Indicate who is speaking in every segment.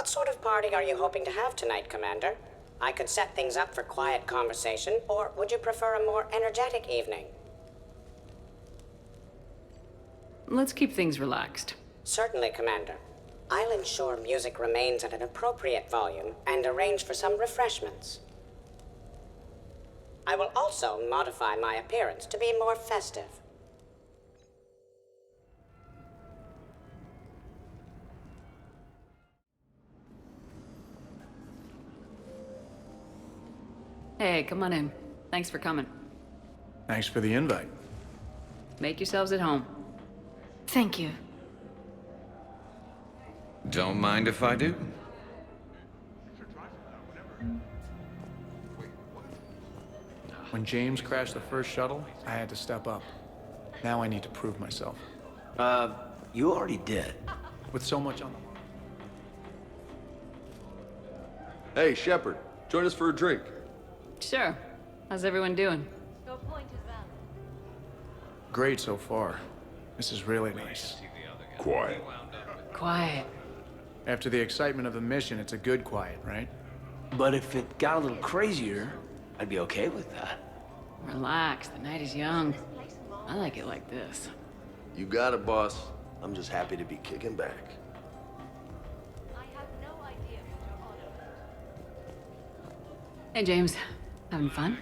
Speaker 1: What sort of party are you hoping to have tonight, Commander? I could set things up for quiet conversation, or would you prefer a more energetic evening?
Speaker 2: Let's keep things relaxed.
Speaker 1: Certainly, Commander. I'll ensure music remains at an appropriate volume and arrange for some refreshments. I will also modify my appearance to be more festive.
Speaker 2: Hey, come on in. Thanks for coming.
Speaker 3: Thanks for the invite.
Speaker 2: Make yourselves at home.
Speaker 4: Thank you.
Speaker 5: Don't mind if I do.
Speaker 3: When James crashed the first shuttle, I had to step up. Now I need to prove myself.
Speaker 6: You already did.
Speaker 3: With so much on the...
Speaker 7: Hey, Shepard, join us for a drink.
Speaker 2: Sure. How's everyone doing?
Speaker 4: Your point is valid.
Speaker 3: Great so far. This is really nice.
Speaker 7: Quiet.
Speaker 2: Quiet.
Speaker 3: After the excitement of the mission, it's a good quiet, right?
Speaker 6: But if it got a little crazier, I'd be okay with that.
Speaker 2: Relax. The night is young. I like it like this.
Speaker 7: You got it, boss. I'm just happy to be kicking back.
Speaker 4: I have no idea what you're on about.
Speaker 2: Hey, James. Having fun?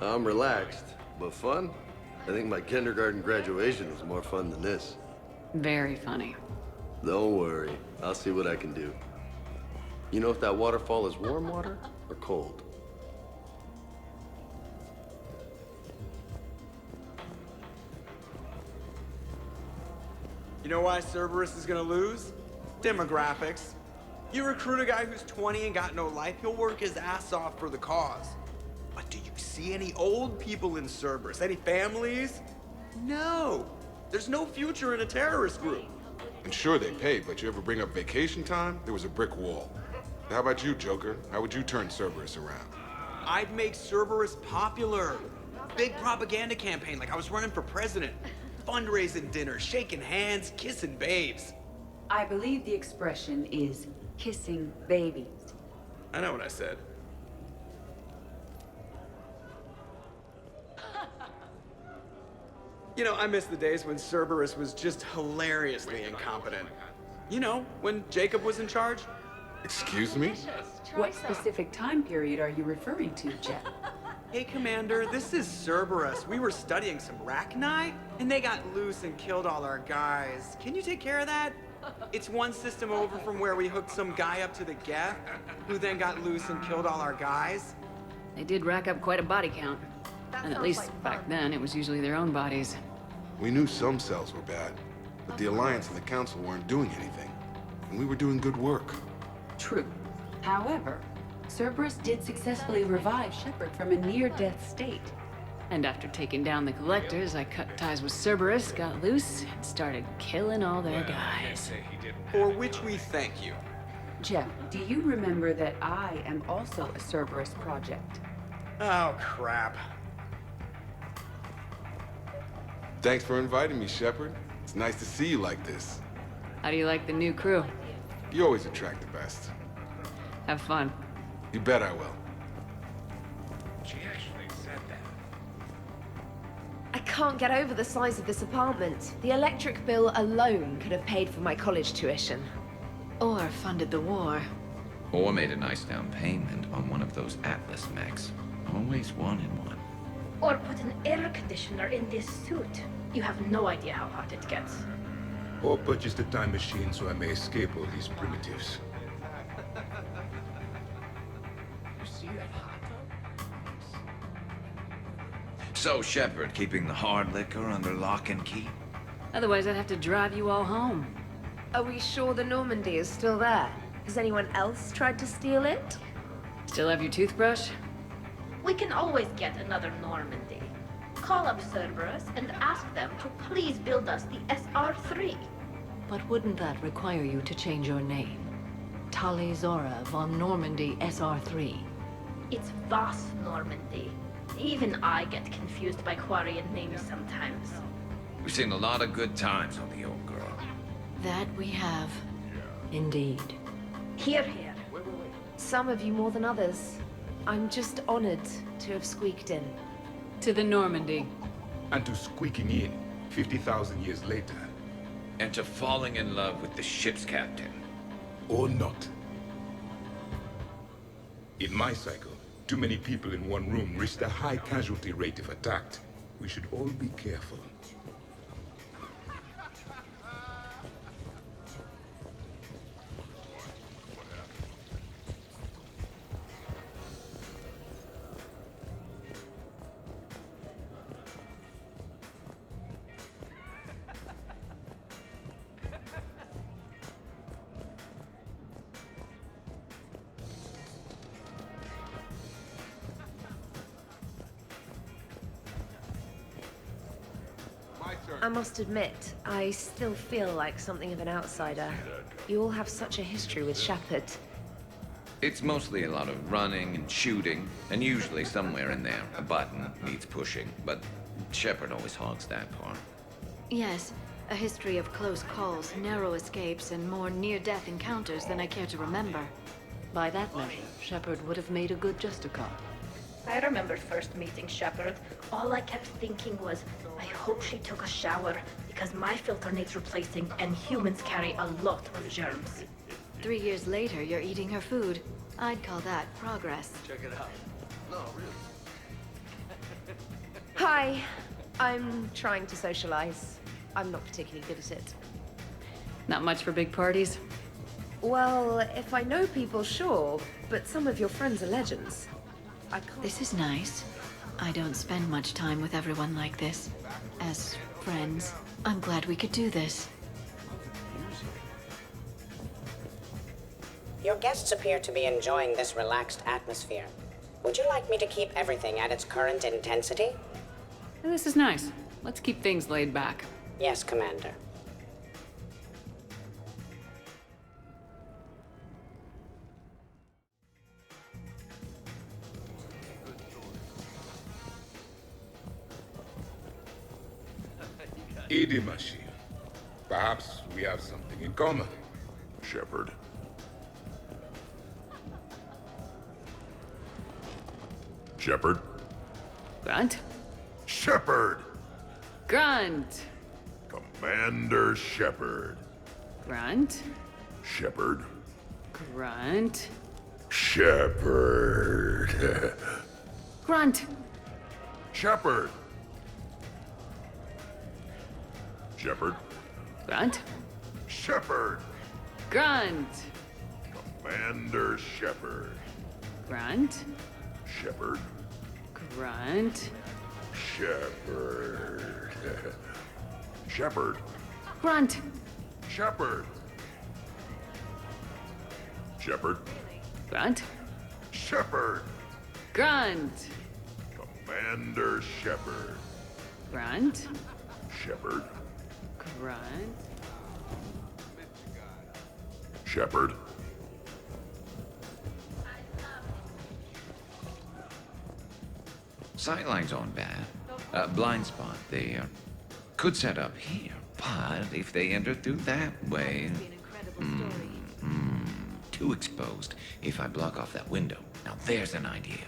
Speaker 7: I'm relaxed, but fun? I think my kindergarten graduation was more fun than this.
Speaker 2: Very funny.
Speaker 7: Don't worry, I'll see what I can do. You know if that waterfall is warm water or cold?
Speaker 8: You know why Cerberus is gonna lose? Demographics. You recruit a guy who's 20 and got no life, he'll work his ass off for the cause. But do you see any old people in Cerberus? Any families? No. There's no future in a terrorist group.
Speaker 9: And sure, they pay, but you ever bring up vacation time, there was a brick wall. How about you, Joker? How would you turn Cerberus around?
Speaker 8: I'd make Cerberus popular. Big propaganda campaign like I was running for president. Fundraising dinner, shaking hands, kissing babes.
Speaker 10: I believe the expression is kissing babies.
Speaker 8: I know what I said. You know, I miss the days when Cerberus was just hilariously incompetent. You know, when Jacob was in charge.
Speaker 9: Excuse me?
Speaker 10: What specific time period are you referring to, Jeff?
Speaker 8: Hey, Commander, this is Cerberus. We were studying some Rachni, and they got loose and killed all our guys. Can you take care of that? It's one system over from where we hooked some guy up to the Geth, who then got loose and killed all our guys.
Speaker 2: They did rack up quite a body count. And at least back then, it was usually their own bodies.
Speaker 9: We knew some cells were bad, but the Alliance and the Council weren't doing anything. And we were doing good work.
Speaker 10: True. However, Cerberus did successfully revive Shepard from a near-death state.
Speaker 2: And after taking down the Collectors, I cut ties with Cerberus, got loose, and started killing all their guys.
Speaker 8: For which we thank you.
Speaker 10: Jeff, do you remember that I am also a Cerberus project?
Speaker 8: Oh, crap.
Speaker 9: Thanks for inviting me, Shepard. It's nice to see you like this.
Speaker 2: How do you like the new crew?
Speaker 9: You always attract the best.
Speaker 2: Have fun.
Speaker 9: You bet I will.
Speaker 11: She actually said that.
Speaker 4: I can't get over the size of this apartment. The electric bill alone could have paid for my college tuition.
Speaker 2: Or funded the war.
Speaker 5: Or made a nice down payment on one of those Atlas mechs. Always wanted one.
Speaker 12: Or put an air conditioner in this suit. You have no idea how hot it gets.
Speaker 11: Or purchase the time machine so I may escape all these primitives.
Speaker 5: You see that hot tub? So, Shepard, keeping the hard liquor under lock and key?
Speaker 2: Otherwise, I'd have to drive you all home.
Speaker 4: Are we sure the Normandy is still there? Has anyone else tried to steal it?
Speaker 2: Still have your toothbrush?
Speaker 12: We can always get another Normandy. Call up Cerberus and ask them to please build us the SR-3.
Speaker 13: But wouldn't that require you to change your name? Tali Zora von Normandy SR-3.
Speaker 12: It's Voss Normandy. Even I get confused by Quarian names sometimes.
Speaker 5: We've seen a lot of good times on the old girl.
Speaker 13: That we have. Indeed.
Speaker 12: Here, here.
Speaker 4: Some of you more than others. I'm just honored to have squeaked in.
Speaker 2: To the Normandy.
Speaker 11: And to squeaking in 50,000 years later.
Speaker 5: And to falling in love with the ship's captain.
Speaker 11: Or not. In my cycle, too many people in one room risked a high casualty rate if attacked. We should all be careful.
Speaker 4: I must admit, I still feel like something of an outsider. You all have such a history with Shepard.
Speaker 5: It's mostly a lot of running and shooting, and usually somewhere in there, a button needs pushing, but Shepard always hogs that part.
Speaker 13: Yes, a history of close calls, narrow escapes, and more near-death encounters than I care to remember. By that measure, Shepard would have made a good Justicar.
Speaker 12: I remember first meeting Shepard. All I kept thinking was, I hope she took a shower, because my filter needs replacing, and humans carry a lot of germs.
Speaker 13: 3 years later, you're eating her food. I'd call that progress.
Speaker 7: Check it out. No, really.
Speaker 4: Hi. I'm trying to socialize. I'm not particularly good at it.
Speaker 2: Not much for big parties.
Speaker 4: Well, if I know people, sure, but some of your friends are legends. I can't...
Speaker 13: This is nice. I don't spend much time with everyone like this. As friends, I'm glad we could do this.
Speaker 1: Your guests appear to be enjoying this relaxed atmosphere. Would you like me to keep everything at its current intensity?
Speaker 2: This is nice. Let's keep things laid back.
Speaker 1: Yes, Commander.
Speaker 11: Idimashi. Perhaps we have something in common.
Speaker 9: Shepard. Shepard?
Speaker 2: Grunt?
Speaker 9: Shepard!
Speaker 2: Grunt!
Speaker 9: Commander Shepard.
Speaker 2: Grunt?
Speaker 9: Shepard.
Speaker 2: Grunt?
Speaker 9: Shepard.
Speaker 2: Grunt!
Speaker 9: Shepard. Shepard.
Speaker 2: Grunt?
Speaker 9: Shepard.
Speaker 2: Grunt!
Speaker 9: Commander Shepard.
Speaker 2: Grunt?
Speaker 9: Shepard.
Speaker 2: Grunt?
Speaker 9: Shepard. Shepard.
Speaker 2: Grunt!
Speaker 9: Shepard. Shepard.
Speaker 2: Grunt?
Speaker 9: Shepard.
Speaker 2: Grunt!
Speaker 9: Commander Shepard.
Speaker 2: Grunt?
Speaker 9: Shepard.
Speaker 2: Grunt?
Speaker 9: Shepard.
Speaker 5: Sightline's on bad. Blind spot there. Could set up here, but if they enter through that way... too exposed if I block off that window. Now there's an idea.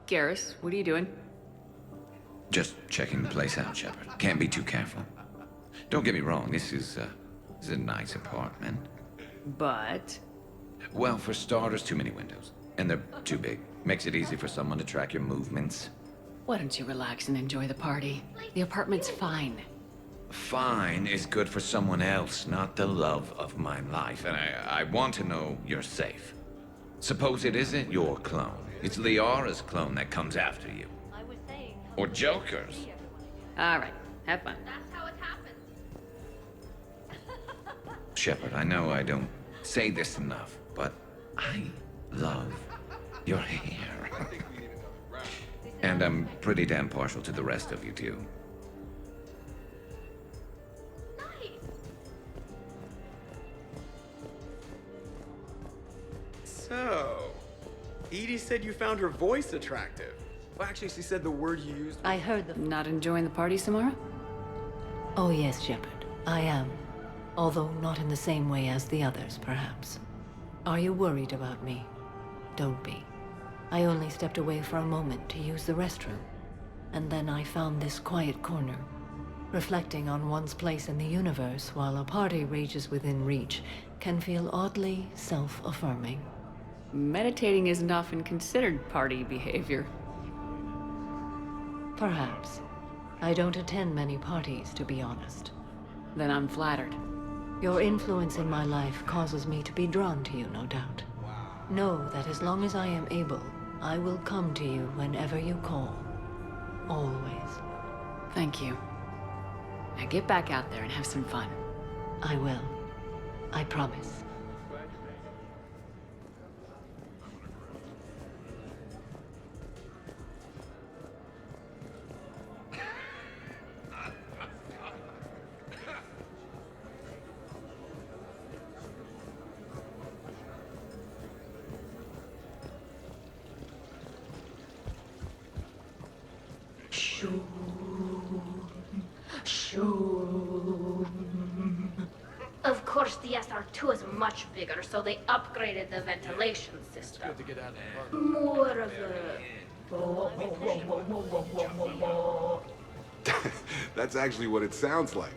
Speaker 2: Garrus, what are you doing?
Speaker 5: Just checking the place out, Shepard. Can't be too careful. Don't get me wrong, this is a nice apartment.
Speaker 2: But...
Speaker 5: Well, for starters, too many windows. And they're too big. Makes it easy for someone to track your movements.
Speaker 2: Why don't you relax and enjoy the party? The apartment's fine.
Speaker 5: Fine is good for someone else, not the love of my life. And I want to know you're safe. Suppose it isn't your clone. It's Liara's clone that comes after you. Or Joker's.
Speaker 2: All right, have fun.
Speaker 12: That's how it happened.
Speaker 5: Shepard, I know I don't say this enough, but I love your hair. And I'm pretty damn partial to the rest of you, too.
Speaker 8: So, Edie said you found her voice attractive. Well, actually, she said the word you used.
Speaker 13: I heard the...
Speaker 2: Not enjoying the party, Samara?
Speaker 13: Oh yes, Shepard. I am. Although not in the same way as the others, perhaps. Are you worried about me? Don't be. I only stepped away for a moment to use the restroom. And then I found this quiet corner. Reflecting on one's place in the universe while a party rages within reach can feel oddly self-affirming.
Speaker 2: Meditating isn't often considered party behavior.
Speaker 13: Perhaps. I don't attend many parties, to be honest.
Speaker 2: Then I'm flattered.
Speaker 13: Your influence in my life causes me to be drawn to you, no doubt. Know that as long as I am able, I will come to you whenever you call. Always.
Speaker 2: Thank you. Now get back out there and have some fun.
Speaker 13: I will. I promise.
Speaker 12: Of course, the SR2 is much bigger, so they upgraded the ventilation system.
Speaker 3: Good to get out of the park.
Speaker 12: More of a...
Speaker 9: That's actually what it sounds like.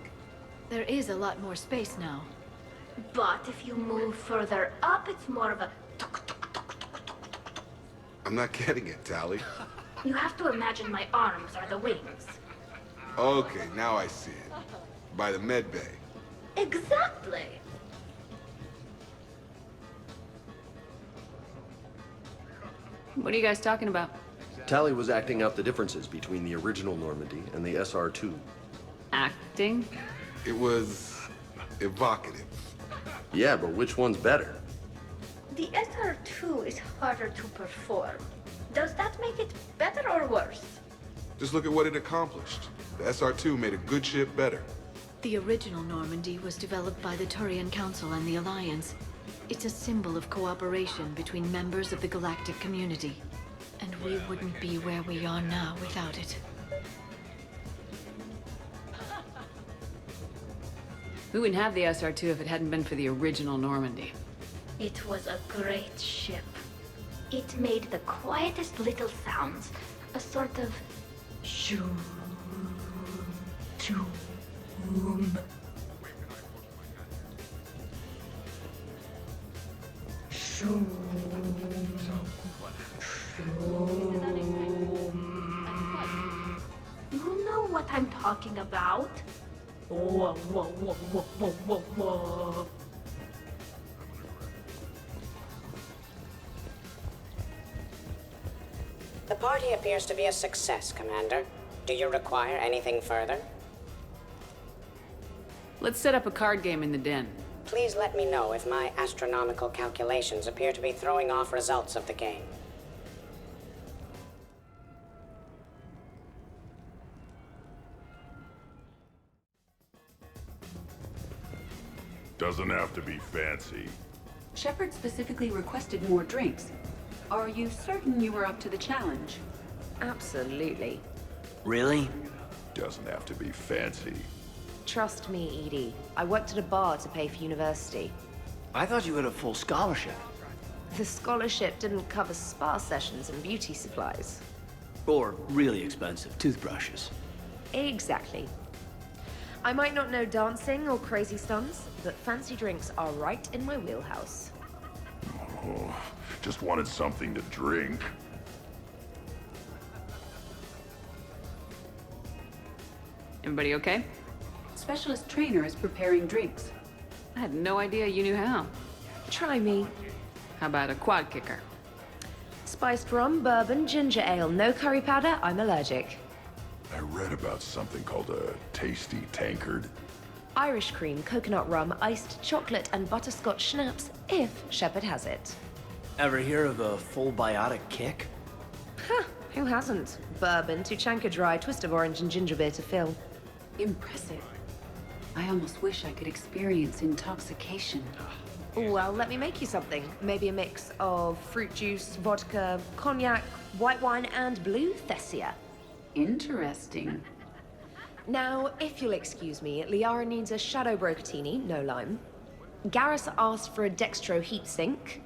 Speaker 13: There is a lot more space now.
Speaker 12: But if you move further up, it's more of a...
Speaker 9: I'm not getting it, Tally.
Speaker 12: You have to imagine my arms are the wings.
Speaker 9: Okay, now I see it. By the med bay.
Speaker 12: Exactly.
Speaker 2: What are you guys talking about?
Speaker 7: Tally was acting out the differences between the original Normandy and the SR2.
Speaker 2: Acting?
Speaker 9: It was evocative.
Speaker 7: Yeah, but which one's better?
Speaker 12: The SR2 is harder to perform. Does that make it better or worse?
Speaker 9: Just look at what it accomplished. The SR2 made a good ship better.
Speaker 13: The original Normandy was developed by the Turian Council and the Alliance. It's a symbol of cooperation between members of the galactic community. And we wouldn't be where we are now without it.
Speaker 2: We wouldn't have the SR2 if it hadn't been for the original Normandy.
Speaker 12: It was a great ship. It made the quietest little sounds. A sort of... shoom, shoom. Shoom. You know what I'm talking about? Whoa, whoa, whoa, whoa, whoa, whoa, whoa.
Speaker 1: The party appears to be a success, Commander. Do you require anything further?
Speaker 2: Let's set up a card game in the den.
Speaker 1: Please let me know if my astronomical calculations appear to be throwing off results of the game.
Speaker 11: Doesn't have to be fancy.
Speaker 10: Shepard specifically requested more drinks. Are you certain you were up to the challenge?
Speaker 4: Absolutely.
Speaker 6: Really?
Speaker 11: Doesn't have to be fancy.
Speaker 4: Trust me, Edie. I worked at a bar to pay for university.
Speaker 6: I thought you had a full scholarship.
Speaker 4: The scholarship didn't cover spa sessions and beauty supplies.
Speaker 6: Or really expensive toothbrushes.
Speaker 4: Exactly. I might not know dancing or crazy stunts, but fancy drinks are right in my wheelhouse.
Speaker 11: Oh, just wanted something to drink.
Speaker 2: Everybody okay?
Speaker 10: Specialist trainer is preparing drinks.
Speaker 2: I had no idea you knew how.
Speaker 4: Try me.
Speaker 2: How about a quad kicker?
Speaker 4: Spiced rum, bourbon, ginger ale, no curry powder, I'm allergic.
Speaker 11: I read about something called a tasty tankard.
Speaker 4: Irish cream, coconut rum, iced chocolate, and butterscotch schnapps, if Shepard has it.
Speaker 6: Ever hear of a full biotic kick?
Speaker 4: Huh, who hasn't? Bourbon, Tuchanka Dry, twist of orange, and ginger beer to fill.
Speaker 10: Impressive. I almost wish I could experience intoxication.
Speaker 4: Well, let me make you something. Maybe a mix of fruit juice, vodka, cognac, white wine, and blue Thessia.
Speaker 10: Interesting.
Speaker 4: Now, if you'll excuse me, Liara needs a Shadow Brocatini, no lime. Garrus asked for a Dextro heat sink.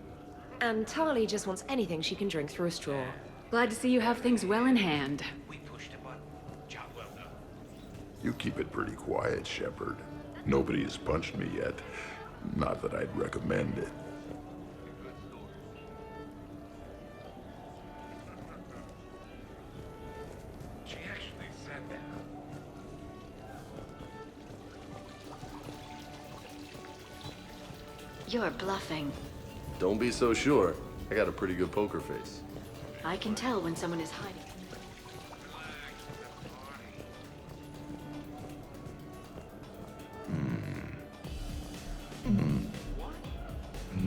Speaker 4: And Tali just wants anything she can drink through a straw.
Speaker 2: Glad to see you have things well in hand.
Speaker 14: You keep it pretty quiet, Shepard. Nobody has punched me yet. Not that I'd recommend it.
Speaker 11: She actually said that.
Speaker 15: You're bluffing.
Speaker 7: Don't be so sure. I got a pretty good poker face.
Speaker 15: I can tell when someone is hiding.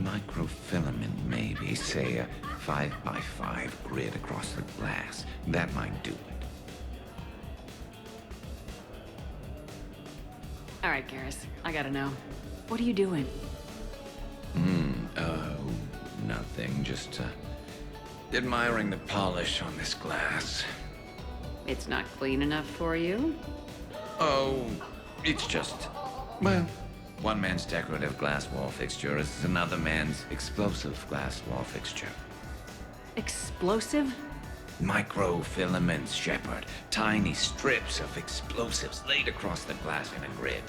Speaker 5: Microfilament, maybe. Say a 5x5 grid across the glass. That might do it.
Speaker 2: All right, Garrus, I gotta know. What are you doing?
Speaker 5: Nothing. Just, admiring the polish on this glass.
Speaker 2: It's not clean enough for you?
Speaker 5: Oh, it's just, well, one man's decorative glass wall fixture is another man's explosive glass wall fixture.
Speaker 2: Explosive?
Speaker 5: Microfilaments, Shepard. Tiny strips of explosives laid across the glass in a grid.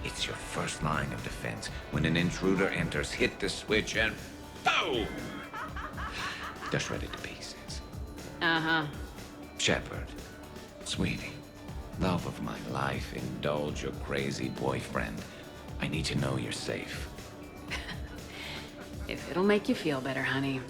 Speaker 5: It's your first line of defense. When an intruder enters, hit the switch and boom! They're shredded to pieces.
Speaker 2: Uh-huh.
Speaker 5: Shepard, sweetie, love of my life, indulge your crazy boyfriend. I need to know you're safe.
Speaker 2: If it'll make you feel better, honey.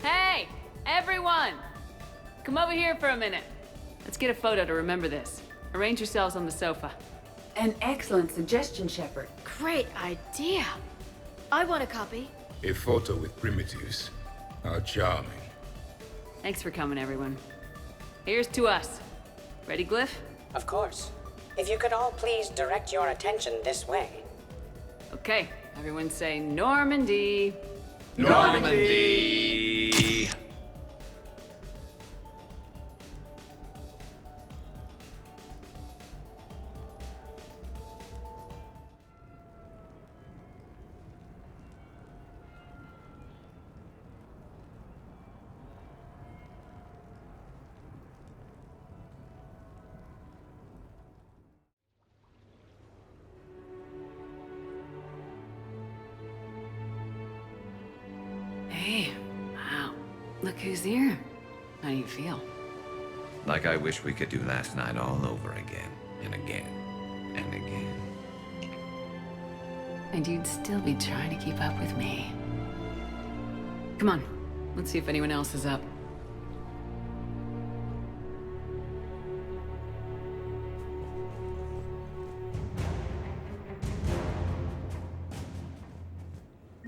Speaker 2: Hey, everyone! Come over here for a minute. Let's get a photo to remember this. Arrange yourselves on the sofa.
Speaker 10: An excellent suggestion, Shepard.
Speaker 15: Great idea. I want a copy.
Speaker 11: A photo with primitives. How charming.
Speaker 2: Thanks for coming, everyone. Here's to us. Ready, Glyph?
Speaker 1: Of course. If you could all please direct your attention this way.
Speaker 2: Okay, everyone say Normandy.
Speaker 5: Normandy!
Speaker 2: Hey, wow. Look who's here. How do you feel?
Speaker 5: Like I wish we could do last night all over again, and again, and again.
Speaker 2: And you'd still be trying to keep up with me. Come on, let's see if anyone else is up.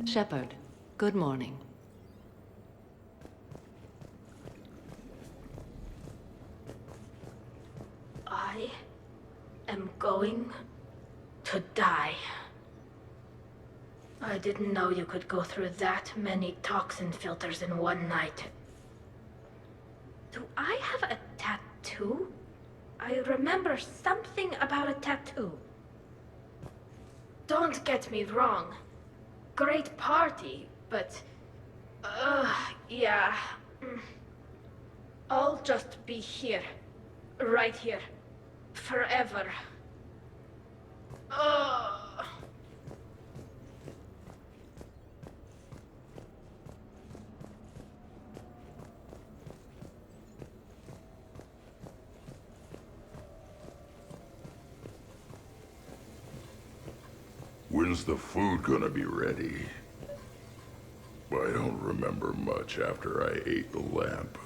Speaker 13: Shepard, good morning.
Speaker 12: I am going to die. I didn't know you could go through that many toxin filters in one night. Do I have a tattoo? I remember something about a tattoo. Don't get me wrong. Great party, but... yeah. I'll just be here. Right here. Forever. Ugh.
Speaker 14: When's the food gonna be ready? I don't remember much after I ate the lamp.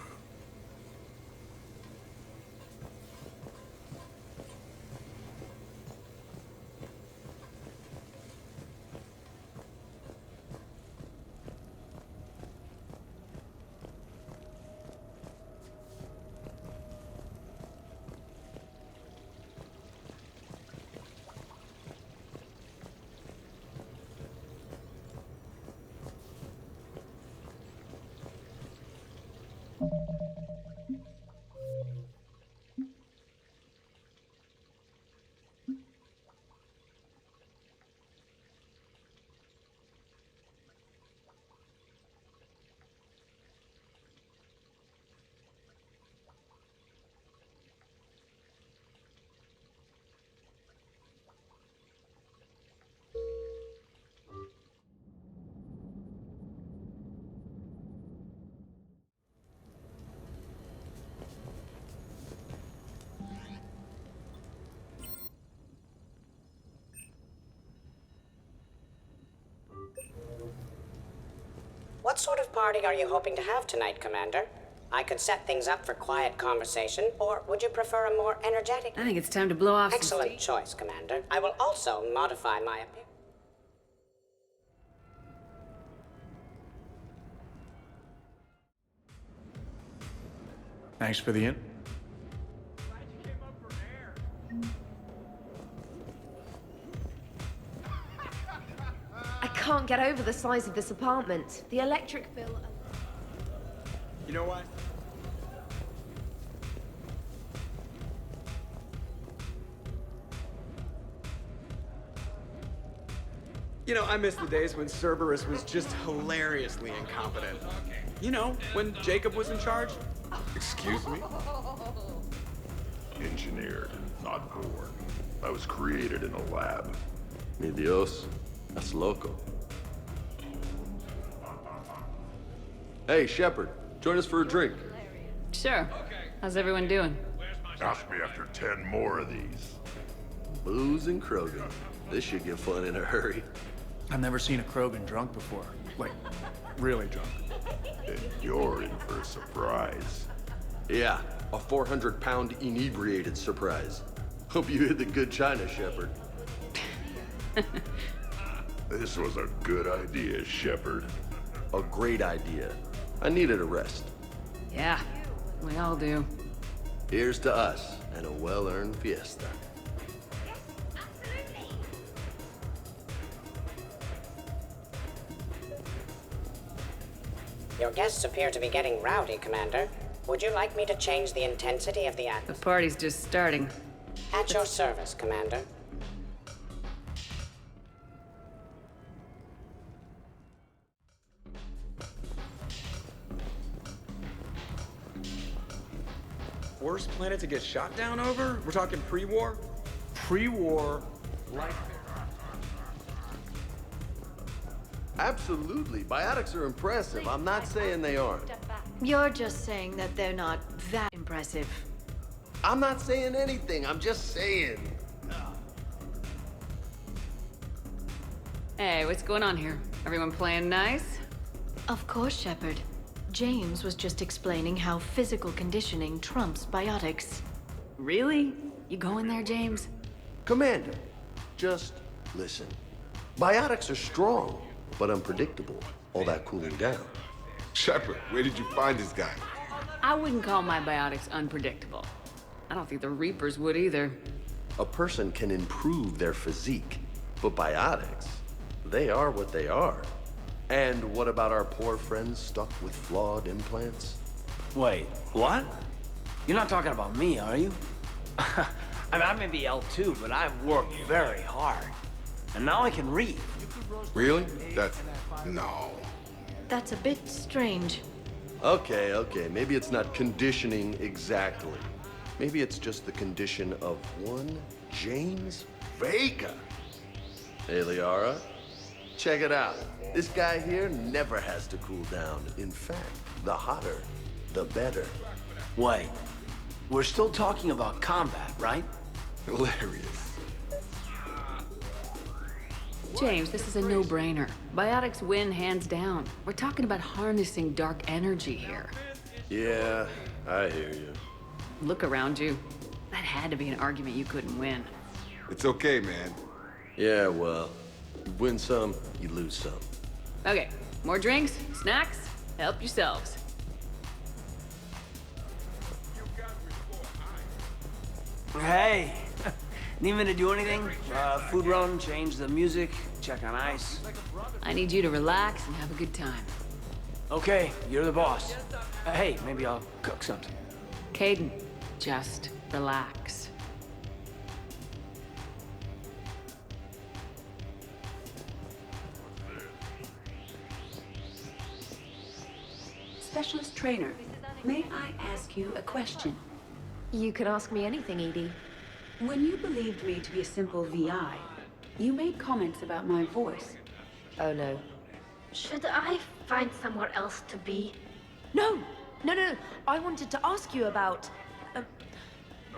Speaker 1: What sort of party are you hoping to have tonight, Commander? I could set things up for quiet conversation, or would you prefer a more energetic...
Speaker 2: I think it's time to blow off some
Speaker 1: Excellent
Speaker 2: steam.
Speaker 1: choice, Commander. I will also modify my appearance.
Speaker 3: Thanks for the in.
Speaker 4: I can't get over the size of this apartment. The electric bill...
Speaker 8: You know what? You know, I miss the days when Cerberus was just hilariously incompetent. You know, when Jacob was in charge.
Speaker 9: Excuse me?
Speaker 14: Engineered, not born. I was created in a lab.
Speaker 7: Mi Dios, that's loco. Hey, Shepard, join us for a drink.
Speaker 2: Sure. How's everyone doing?
Speaker 14: Ask me after 10 more of these.
Speaker 7: Booze and Krogan. This should get fun in a hurry.
Speaker 3: I've never seen a Krogan drunk before. Like, really drunk.
Speaker 14: And you're in for a surprise.
Speaker 7: Yeah, a 400-pound inebriated surprise. Hope you hit the good china, Shepard.
Speaker 14: This was a good idea, Shepard.
Speaker 7: A great idea. I needed a rest.
Speaker 2: Yeah, we all do.
Speaker 7: Here's to us and a well-earned fiesta.
Speaker 1: Your guests appear to be getting rowdy, Commander. Would you like me to change the intensity of the
Speaker 2: The
Speaker 1: atmosphere?
Speaker 2: party's just starting.
Speaker 1: At your service, Commander.
Speaker 8: Worst planet to get shot down over? We're talking pre-war?
Speaker 3: Pre-war, like...
Speaker 7: Absolutely. Biotics are impressive. I'm not saying they aren't.
Speaker 15: You're just saying that they're not that impressive.
Speaker 7: I'm not saying anything. I'm just saying.
Speaker 2: Hey, what's going on here? Everyone playing nice?
Speaker 15: Of course, Shepard. James was just explaining how physical conditioning trumps biotics.
Speaker 2: Really? You going there, James?
Speaker 7: Commander, just listen. Biotics are strong, but unpredictable. All that cooling down.
Speaker 9: Shepard, where did you find this guy?
Speaker 2: I wouldn't call my biotics unpredictable. I don't think the Reapers would either.
Speaker 7: A person can improve their physique, but biotics, they are what they are. And what about our poor friends stuck with flawed implants?
Speaker 6: Wait, what? You're not talking about me, are you? I mean, I may be L2, but I've worked very hard. And now I can read.
Speaker 9: Really? That's... no.
Speaker 15: That's a bit strange.
Speaker 7: Okay, maybe it's not conditioning exactly. Maybe it's just the condition of one James Vega. Hey, Liara, check it out. This guy here never has to cool down. In fact, the hotter, the better.
Speaker 6: Wait, we're still talking about combat, right?
Speaker 9: Hilarious.
Speaker 2: James, this is a no-brainer. Biotics win hands down. We're talking about harnessing dark energy here.
Speaker 7: Yeah, I hear you.
Speaker 2: Look around you. That had to be an argument you couldn't win.
Speaker 9: It's okay, man.
Speaker 7: Yeah, well, you win some, you lose some.
Speaker 2: Okay, more drinks, snacks, help yourselves.
Speaker 6: Hey, need me to do anything? Food run, change the music, check on ice.
Speaker 2: I need you to relax and have a good time.
Speaker 6: Okay, you're the boss. Hey, maybe I'll cook something.
Speaker 2: Caden, just relax.
Speaker 10: Specialist trainer, may I ask you a question?
Speaker 4: You can ask me anything, Edie.
Speaker 10: When you believed me to be a simple VI, you made comments about my voice.
Speaker 4: Oh no.
Speaker 12: Should I find somewhere else to be?
Speaker 4: No! No. I wanted to ask you about...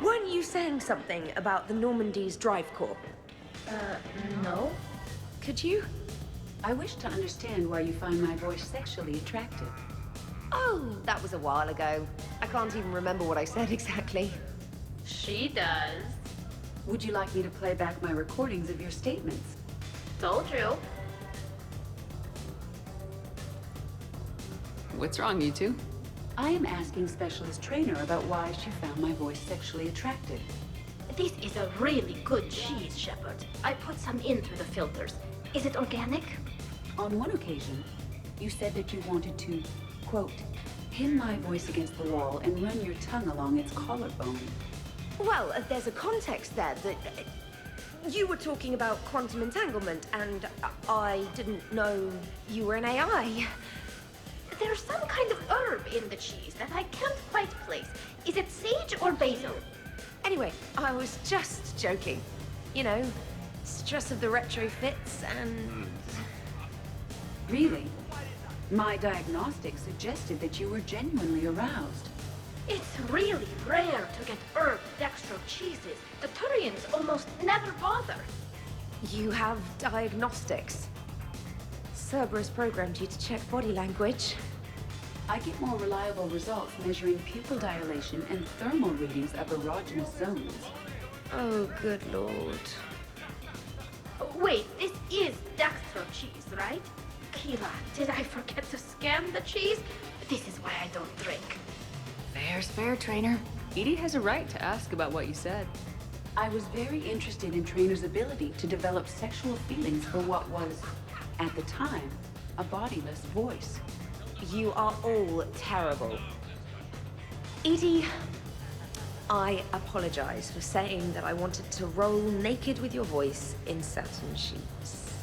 Speaker 4: weren't you saying something about the Normandy's Drive Corps?
Speaker 12: No.
Speaker 4: Could you?
Speaker 10: I wish to understand why you find my voice sexually attractive.
Speaker 4: Oh, that was a while ago. I can't even remember what I said exactly.
Speaker 12: She does.
Speaker 10: Would you like me to play back my recordings of your statements?
Speaker 12: Told you.
Speaker 2: What's wrong, you two?
Speaker 10: I am asking Specialist Trainer about why she found my voice sexually attractive.
Speaker 12: This is a really good cheese, Shepard. I put some in through the filters. Is it organic?
Speaker 10: On one occasion, you said that you wanted to, quote, pin my voice against the wall and run your tongue along its collarbone.
Speaker 4: Well, there's a context there that... you were talking about quantum entanglement, and I didn't know you were an AI.
Speaker 12: There's some kind of herb in the cheese that I can't quite place. Is it sage or basil?
Speaker 4: Anyway, I was just joking. You know, stress of the retrofits and...
Speaker 10: Really? My diagnostics suggested that you were genuinely aroused.
Speaker 12: It's really rare to get herb dextro cheeses. The Turians almost never bother.
Speaker 4: You have diagnostics. Cerberus programmed you to check body language.
Speaker 10: I get more reliable results measuring pupil dilation and thermal readings of erogenous zones.
Speaker 4: Oh, good lord.
Speaker 12: Wait, this is dextro cheese, right? Keela, did I forget to scan the cheese? This is why I don't drink.
Speaker 2: Fair's fair, Trainer. Edie has a right to ask about what you said.
Speaker 10: I was very interested in Trainer's ability to develop sexual feelings for what was, at the time, a bodiless voice.
Speaker 4: You are all terrible. Edie, I apologize for saying that I wanted to roll naked with your voice in satin sheets.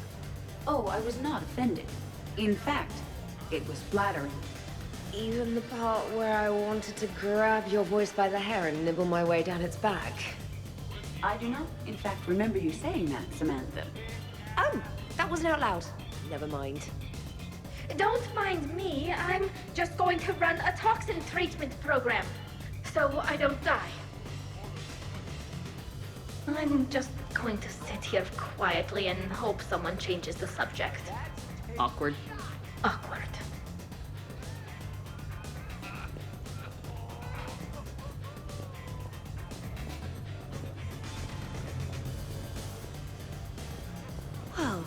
Speaker 10: Oh, I was not offended. In fact, it was flattering.
Speaker 4: Even the part where I wanted to grab your voice by the hair and nibble my way down its back.
Speaker 10: I do not, in fact, remember you saying that, Samantha.
Speaker 4: Oh, that wasn't out loud. Never mind.
Speaker 12: Don't mind me. I'm just going to run a toxin treatment program, so I don't die. I'm just going to sit here quietly and hope someone changes the subject.
Speaker 2: Awkward.
Speaker 12: Awkward.
Speaker 4: Well,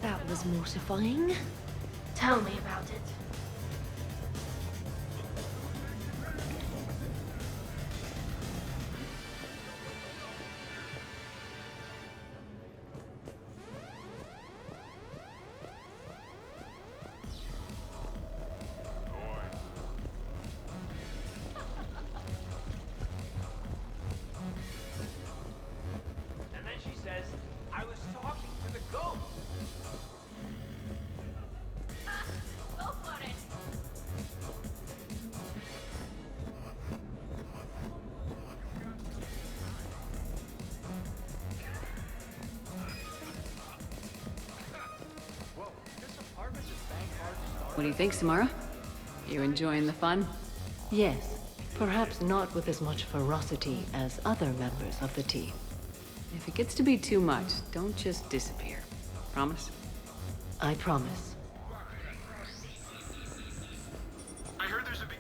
Speaker 4: that was mortifying.
Speaker 12: Tell me about it.
Speaker 6: And then she says, I was talking to the ghost.
Speaker 12: Go for it.
Speaker 2: What do you think, Samara? You enjoying the fun?
Speaker 13: Yes, perhaps not with as much ferocity as other members of the team.
Speaker 2: If it gets to be too much, don't just disappear. Promise?
Speaker 13: I promise.
Speaker 11: I heard there's a big...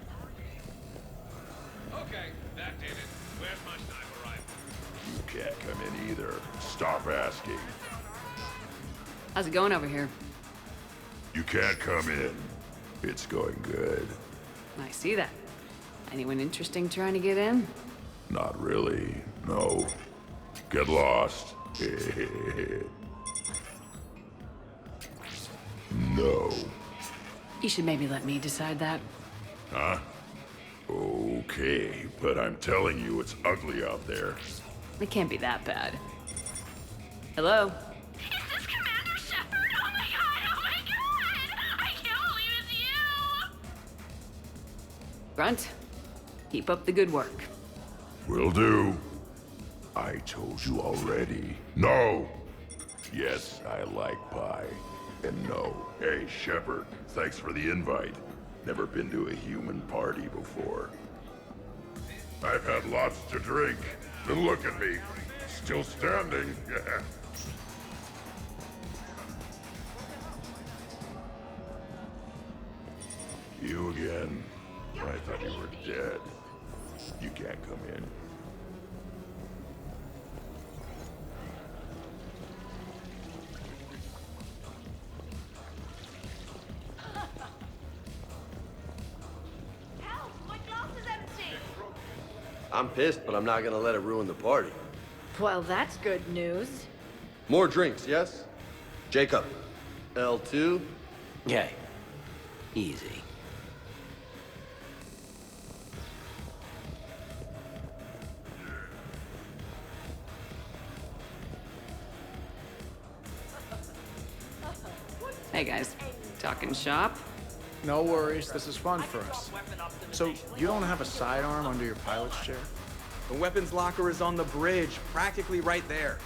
Speaker 11: Okay, that did it. Where's my sniper rifle?
Speaker 14: You can't come in either. Stop asking.
Speaker 2: How's it going over here?
Speaker 14: You can't come in. It's going good.
Speaker 2: I see that. Anyone interesting trying to get in?
Speaker 14: Not really, no. Get lost. No.
Speaker 2: You should maybe let me decide that.
Speaker 14: Huh? Okay, but I'm telling you, it's ugly out there.
Speaker 2: It can't be that bad. Hello? Grunt, keep up the good work.
Speaker 14: Will do. I told you already. No! Yes, I like pie. And no. Hey, Shepard, thanks for the invite. Never been to a human party before. I've had lots to drink. And look at me. Still standing. You again? I thought you were dead. You can't come in.
Speaker 12: Help! My glass is empty!
Speaker 7: I'm pissed, but I'm not gonna let it ruin the party.
Speaker 15: Well, that's good news.
Speaker 7: More drinks, yes? Jacob, L2?
Speaker 6: Okay. Easy.
Speaker 2: Hey guys, talking shop?
Speaker 3: No worries, this is fun for us. So, you don't have a sidearm under your pilot's chair?
Speaker 8: The weapons locker is on the bridge, practically right there.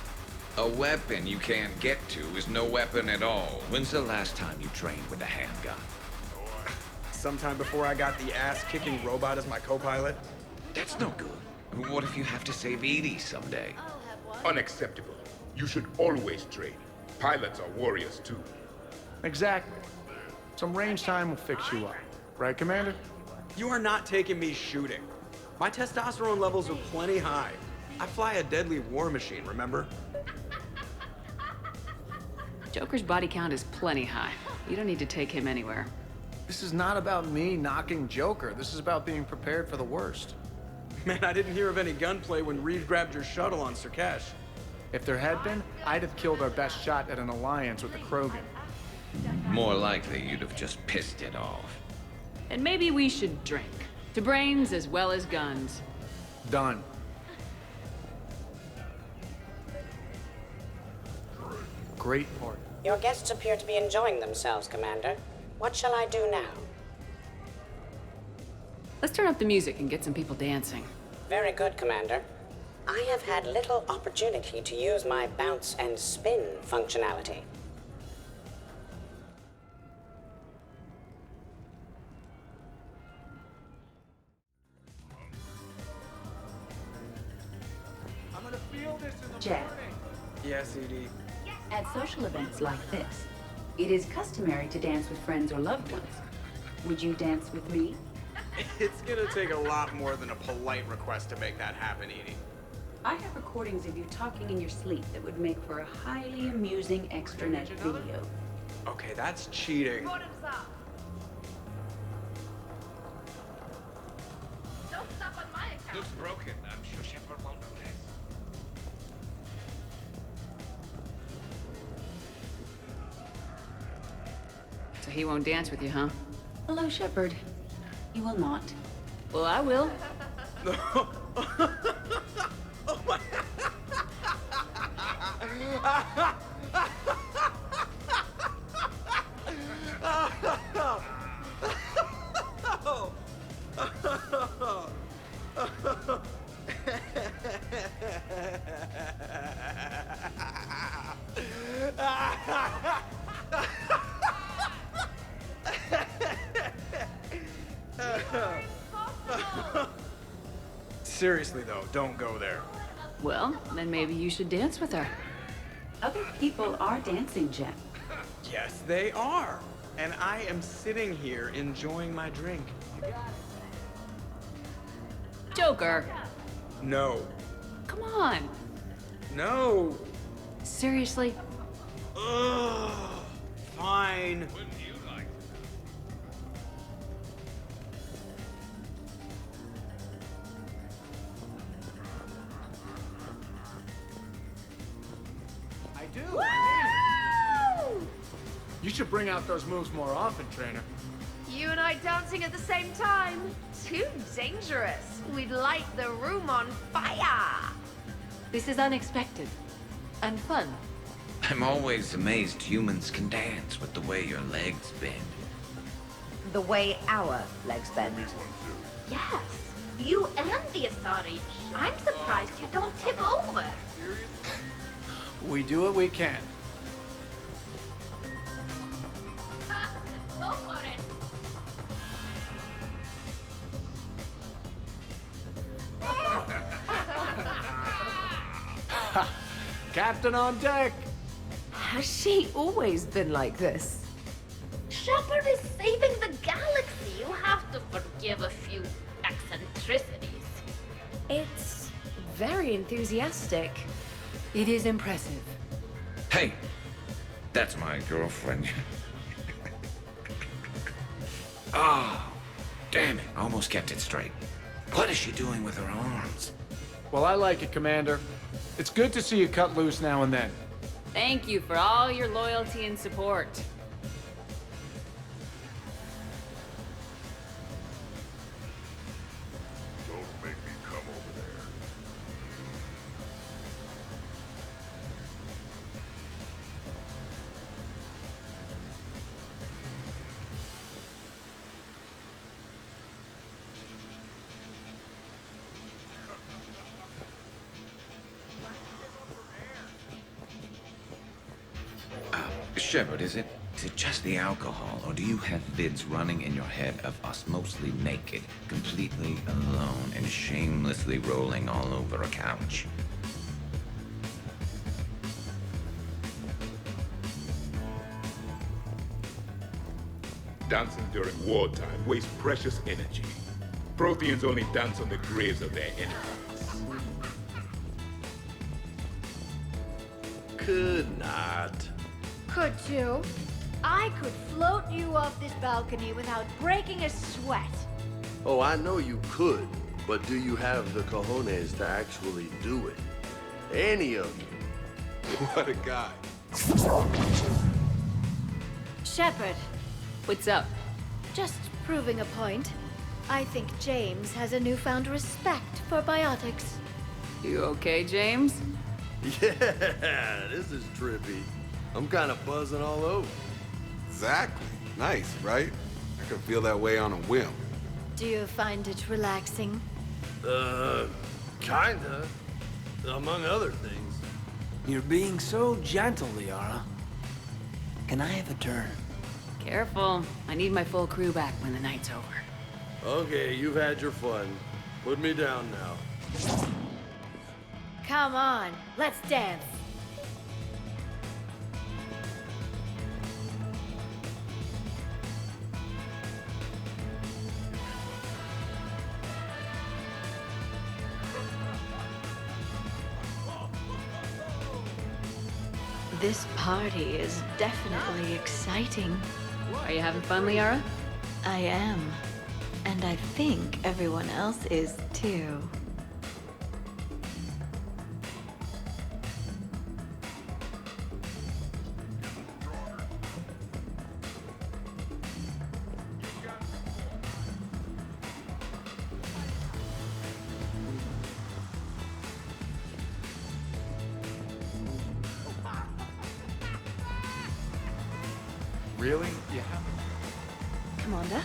Speaker 5: A weapon you can't get to is no weapon at all. When's the last time you trained with a handgun?
Speaker 8: Sometime before I got the ass-kicking robot as my co-pilot.
Speaker 5: That's no good. What if you have to save Edie someday?
Speaker 11: Unacceptable. You should always train. Pilots are warriors too.
Speaker 3: Exactly. Some range time will fix you up. Right, Commander?
Speaker 8: You are not taking me shooting. My testosterone levels are plenty high. I fly a deadly war machine, remember?
Speaker 2: Joker's body count is plenty high. You don't need to take him anywhere.
Speaker 3: This is not about me knocking Joker. This is about being prepared for the worst.
Speaker 8: Man, I didn't hear of any gunplay when Reed grabbed your shuttle on Sirkesh.
Speaker 3: If there had been, I'd have killed our best shot at an alliance with the Krogan.
Speaker 5: More likely you'd have just pissed it off.
Speaker 2: And maybe we should drink. To brains as well as guns.
Speaker 3: Done. Great party.
Speaker 1: Your guests appear to be enjoying themselves, Commander. What shall I do now?
Speaker 2: Let's turn up the music and get some people dancing.
Speaker 1: Very good, Commander. I have had little opportunity to use my bounce and spin functionality.
Speaker 10: Jack,
Speaker 8: Yes, Edie.
Speaker 10: at social events like this, it is customary to dance with friends or loved ones. Would you dance with me?
Speaker 8: It's gonna take a lot more than a polite request to make that happen, Edie.
Speaker 10: I have recordings of you talking in your sleep that would make for a highly amusing extranet video.
Speaker 8: Okay, that's cheating.
Speaker 12: Don't stop on my account.
Speaker 5: Looks broken. I'm sure Shepard won't notice.
Speaker 2: So he won't dance with you, huh?
Speaker 10: Hello, Shepard. You will not.
Speaker 2: Well, I will.
Speaker 8: Seriously, though, don't go there.
Speaker 2: Well, then maybe you should dance with her.
Speaker 10: Other people are dancing, Jack.
Speaker 8: Yes, they are. And I am sitting here enjoying my drink.
Speaker 2: Joker!
Speaker 8: No.
Speaker 2: Come on!
Speaker 8: No.
Speaker 2: Seriously?
Speaker 8: Ugh. Fine.
Speaker 3: I do. You should bring out those moves more often, trainer.
Speaker 4: you and I dancing at the same time. Too dangerous. We'd light the room on fire.
Speaker 13: This is unexpected. And fun.
Speaker 5: I'm always amazed humans can dance with the way your legs bend.
Speaker 4: The way our legs bend.
Speaker 12: Yes, you and the authority. I'm surprised you don't tip over.
Speaker 3: We do what we can.
Speaker 12: Go for it.
Speaker 3: Captain on deck!
Speaker 4: Has she always been like this?
Speaker 12: Shepard is saving the galaxy. You have to forgive a few eccentricities.
Speaker 4: It's very enthusiastic.
Speaker 13: It is impressive.
Speaker 5: Hey, that's my girlfriend. Ah, damn it. I almost kept it straight. What is she doing with her arms?
Speaker 3: Well, I like it, Commander. It's good to see you cut loose now and then.
Speaker 2: Thank you for all your loyalty and support.
Speaker 14: Don't make me come over there.
Speaker 5: Shepard, is it just the alcohol, or do you have vids running in your head of us mostly naked, completely alone, and shamelessly rolling all over a couch?
Speaker 11: Dancing during wartime wastes precious energy. Protheans only dance on the graves of their enemies.
Speaker 7: Could not.
Speaker 15: Could you? I could float you off this balcony without breaking a sweat.
Speaker 7: Oh, I know you could, but do you have the cojones to actually do it? Any of you?
Speaker 9: What a guy.
Speaker 15: Shepard,
Speaker 2: What's up?
Speaker 15: just proving a point. I think James has a newfound respect for biotics.
Speaker 2: You okay, James?
Speaker 7: Yeah, this is trippy. I'm kind of buzzing all over.
Speaker 9: Exactly. Nice, right? I could feel that way on a whim.
Speaker 15: Do you find it relaxing?
Speaker 7: Kinda. Among other things.
Speaker 6: You're being so gentle, Liara. Can I have a turn?
Speaker 2: Careful. I need my full crew back when the night's over.
Speaker 7: Okay, you've had your fun. Put me down now.
Speaker 15: Come on, let's dance. This party is definitely exciting.
Speaker 2: Are you having fun, Liara?
Speaker 15: I am. And I think everyone else is too.
Speaker 3: Really? You haven't?
Speaker 15: Commander?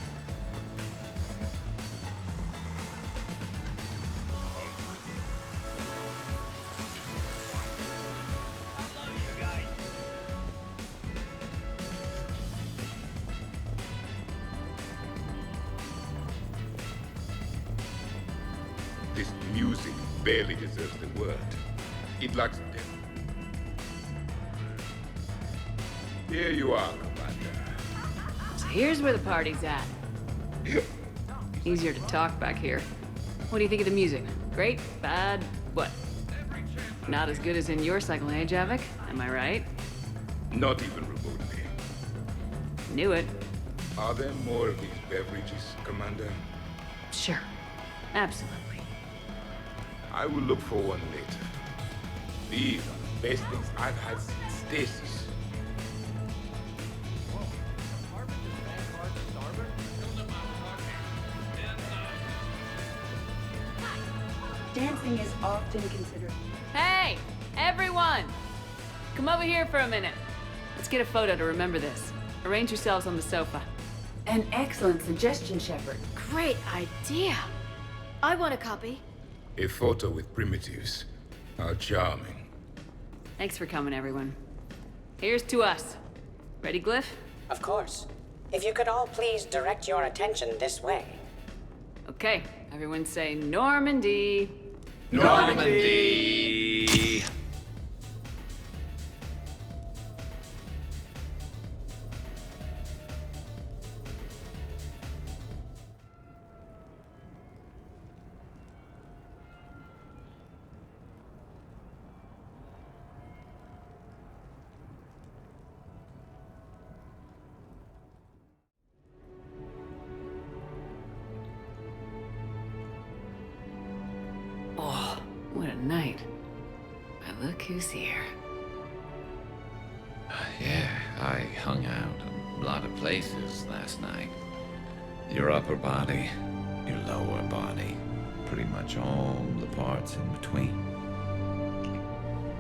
Speaker 11: This music barely deserves the word. It lacks depth. Here you are, Commander.
Speaker 2: So here's where the party's at. Easier to talk back here. What do you think of the music? Great? Bad? What? Not as good as in your cycle, eh, Javik? Am I right?
Speaker 11: Not even remotely.
Speaker 2: Knew it.
Speaker 11: Are there more of these beverages, Commander?
Speaker 2: Sure. Absolutely.
Speaker 11: I will look for one later. These are the best things I've had since Stasis.
Speaker 10: dancing is often considered...
Speaker 2: Hey, everyone! Come over here for a minute. Let's get a photo to remember this. Arrange yourselves on the sofa.
Speaker 10: An excellent suggestion, Shepard.
Speaker 15: Great idea. I want a copy.
Speaker 11: A photo with primitives. How charming.
Speaker 2: Thanks for coming, everyone. Here's to us. Ready, Glyph?
Speaker 1: Of course. If you could all please direct your attention this way.
Speaker 2: Okay, everyone say Normandy.
Speaker 5: Normandy!
Speaker 2: Oh, what a night. But look who's here.
Speaker 5: Yeah, I hung out a lot of places last night. Your upper body, your lower body, pretty much all the parts in between.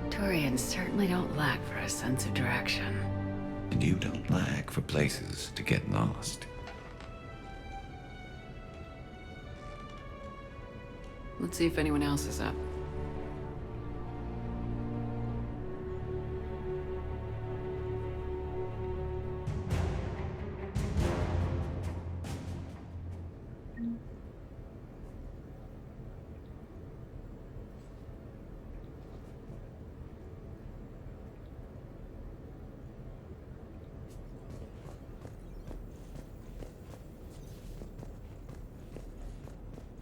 Speaker 2: Turians certainly don't lack for a sense of direction.
Speaker 5: And you don't lack for places to get lost.
Speaker 2: Let's see if anyone else is up.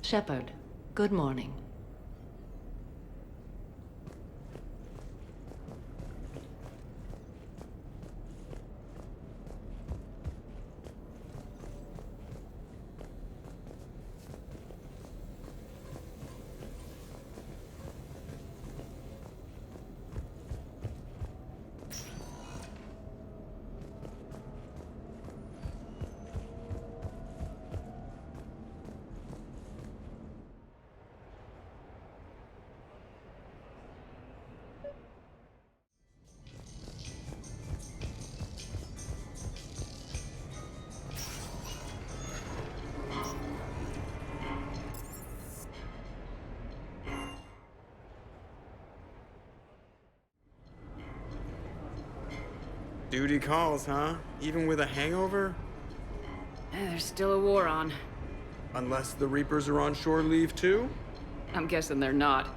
Speaker 13: Shepard, good morning.
Speaker 8: Duty calls, huh? Even with a hangover?
Speaker 2: There's still a war on.
Speaker 8: Unless the Reapers are on shore leave too?
Speaker 2: I'm guessing they're not.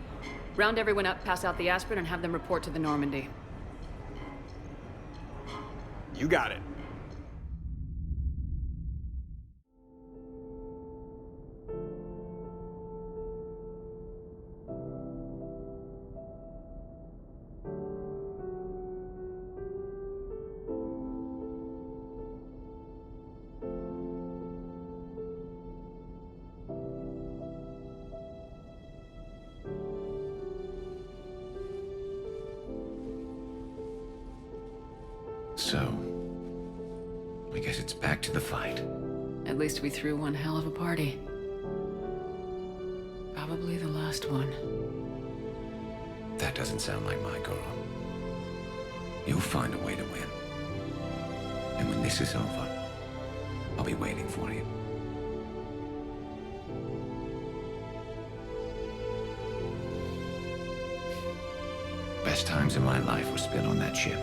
Speaker 2: Round everyone up, pass out the aspirin, and have them report to the Normandy.
Speaker 8: You got it.
Speaker 5: So, I guess it's back to the fight.
Speaker 2: At least we threw one hell of a party. Probably the last one.
Speaker 5: That doesn't sound like my girl. You'll find a way to win. And when this is over, I'll be waiting for you. Best times of my life were spent on that ship.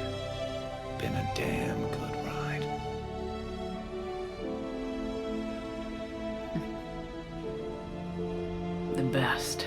Speaker 5: Been a damn good ride.
Speaker 2: The best.